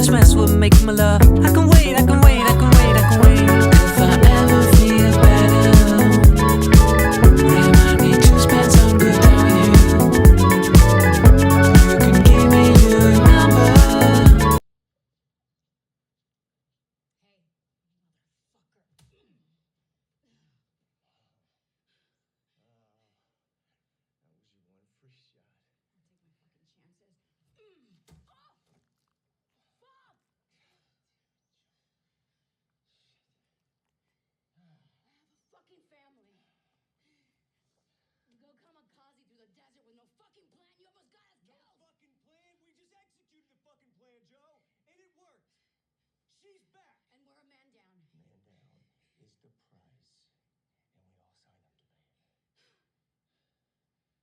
just mess with making my love. I can wait, I can wait, I can wait, I can wait. If I ever feel better, remind me to spend some good time with you. You can give me your number. Hey, motherfucker. That was your one free shot. I'll take my fucking chances. Oh! Fuck! I have a fucking family. You go kamikaze through the desert with no fucking plan. You almost got us killed. No fucking plan. We just executed the fucking plan, Joe, and it worked. She's back. And we're a man down. Man down is the price.